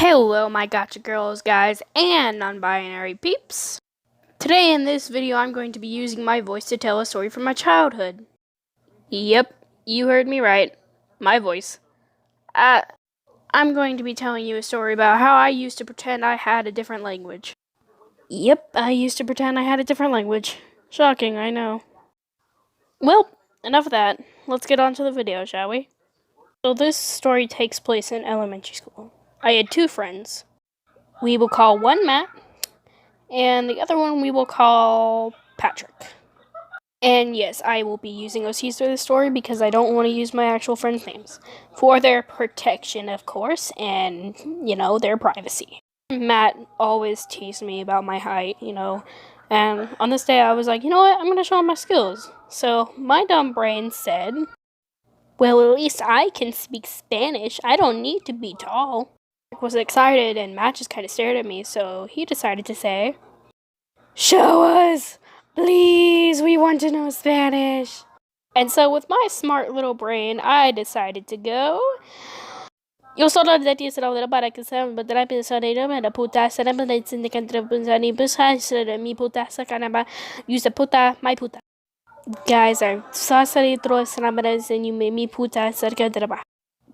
Hello, my gotcha girls, guys, and non-binary peeps. Today in this video, I'm going to be using my voice to tell a story from my childhood. Yep, you heard me right. My voice. I'm going to be telling you a story about how I used to pretend I had a different language. Yep, I used to pretend I had a different language. Shocking, I know. Well, enough of that. Let's get on to the video, shall we? So this story takes place in elementary school. I had two friends. We will call one Matt, and the other one we will call Patrick. And yes, I will be using OCs through the story because I don't want to use my actual friends' names. For their protection, of course, and, their privacy. Matt always teased me about my height, and on this day I was like, you know what, I'm going to show him my skills. So my dumb brain said, well, at least I can speak Spanish. I don't need to be tall. I was excited, and Matt just kind of stared at me, so he decided to say, show us! Please, we want to know Spanish. And so with my smart little brain, I decided to go. Yo solo de ti será una para que se me podrá pensar en una puta, será me de sin de cantar pensar ni pensar será mi puta sacanaba, use a puta, my puta. Guys, I'm so sorry to throw some and you made me puta cerca de la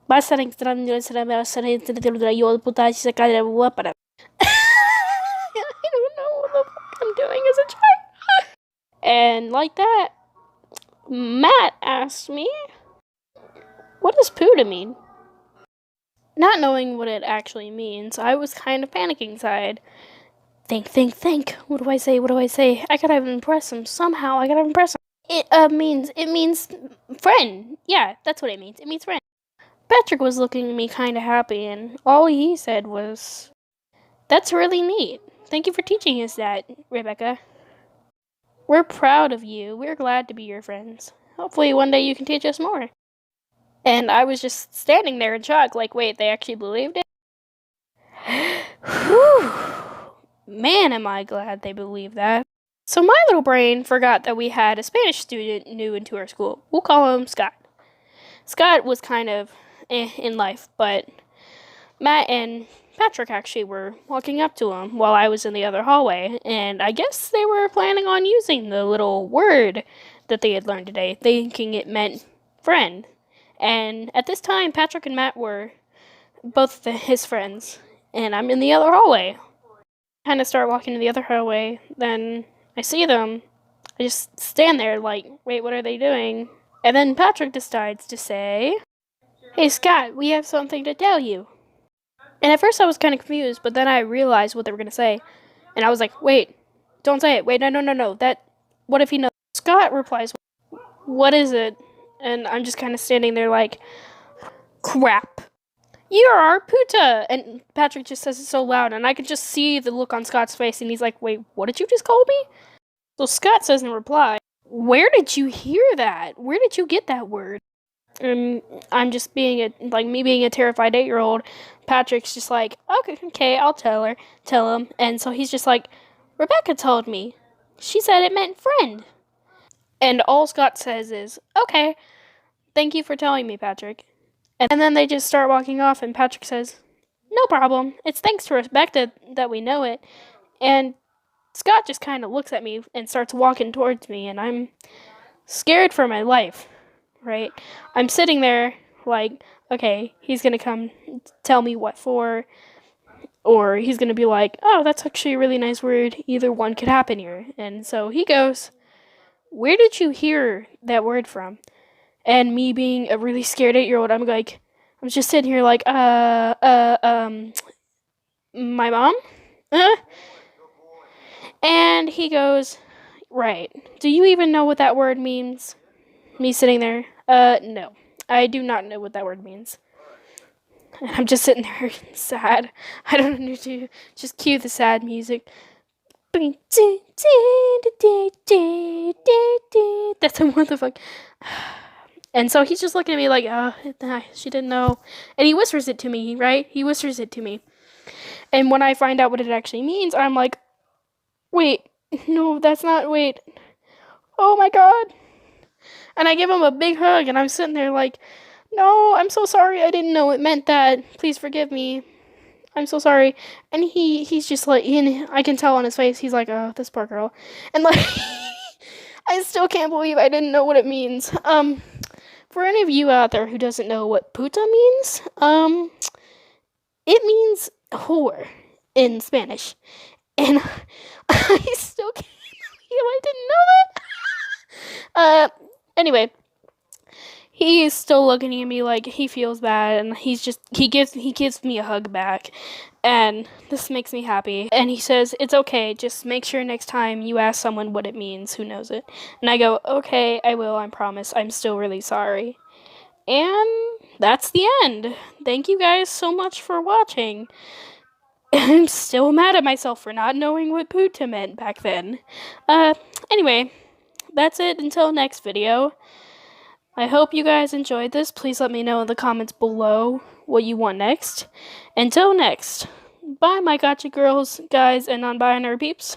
basta extraño será me será de yo puta cerca de la para. I don't know what the fuck I'm doing as a child. And like that, Matt asked me, what does Puta mean? Not knowing what it actually means, I was kind of panicking inside. Think. What do I say? I gotta impress him somehow. It means friend. Yeah, that's what it means. It means friend. Patrick was looking at me kind of happy, and all he said was, that's really neat. Thank you for teaching us that, Rebecca. We're proud of you. We're glad to be your friends. Hopefully one day you can teach us more. And I was just standing there in shock, like, wait, they actually believed it? Whew. Man, am I glad they believed that. So my little brain forgot that we had a Spanish student new into our school. We'll call him Scott. Scott was kind of in life, but Matt and Patrick actually were walking up to him while I was in the other hallway, and I guess they were planning on using the little word that they had learned today, thinking it meant friend. And at this time, Patrick and Matt were both his friends, and I'm in the other hallway. I kind of start walking to the other hallway, then I see them. I just stand there like, wait, what are they doing? And then Patrick decides to say, hey Scott, we have something to tell you. And at first I was kind of confused, but then I realized what they were going to say. And I was like, wait, don't say it. Wait, no. What if he knows? Scott replies, what is it? And I'm just kind of standing there like, crap. You're our puta! And Patrick just says it so loud, and I could just see the look on Scott's face, and he's like, wait, what did you just call me? So Scott says in reply, where did you hear that? Where did you get that word? And I'm just being a terrified 8-year-old. Patrick's just like, okay, I'll tell him. And so he's just like, Rebecca told me. She said it meant friend. And all Scott says is, okay, thank you for telling me, Patrick. And then they just start walking off, and Patrick says, no problem. It's thanks to Rebecca that we know it. And Scott just kind of looks at me and starts walking towards me, and I'm scared for my life, right? I'm sitting there like, okay, he's going to come tell me what for, or he's going to be like, oh, that's actually a really nice word. Either one could happen here. And so he goes, where did you hear that word from? And me being a really scared 8-year-old, I'm just sitting here like, my mom? And he goes, right. Do you even know what that word means? Me sitting there, no. I do not know what that word means. And I'm just sitting there sad. I don't know to just cue the sad music. That's a what the fuck. And so he's just looking at me like, she didn't know. And he whispers it to me, right? He whispers it to me. And when I find out what it actually means, I'm like, wait, no, that's not, wait. Oh my God. And I give him a big hug, and I'm sitting there like, no, I'm so sorry. I didn't know it meant that. Please forgive me. I'm so sorry. And he's just like, I can tell on his face, he's like, oh, this poor girl. And like, I still can't believe I didn't know what it means. For any of you out there who doesn't know what puta means, it means whore in Spanish. And I still can't believe I didn't know that. Anyway, he's still looking at me like he feels bad, and he gives me a hug back, and this makes me happy. And he says, it's okay, just make sure next time you ask someone what it means who knows it. And I go, okay, I will, I promise. I'm still really sorry. And that's the end. Thank you guys so much for watching. I'm still mad at myself for not knowing what puta meant back then. Anyway, that's it until next video. I hope you guys enjoyed this. Please let me know in the comments below what you want next. Until next, bye my gotcha girls, guys, and non-binary peeps.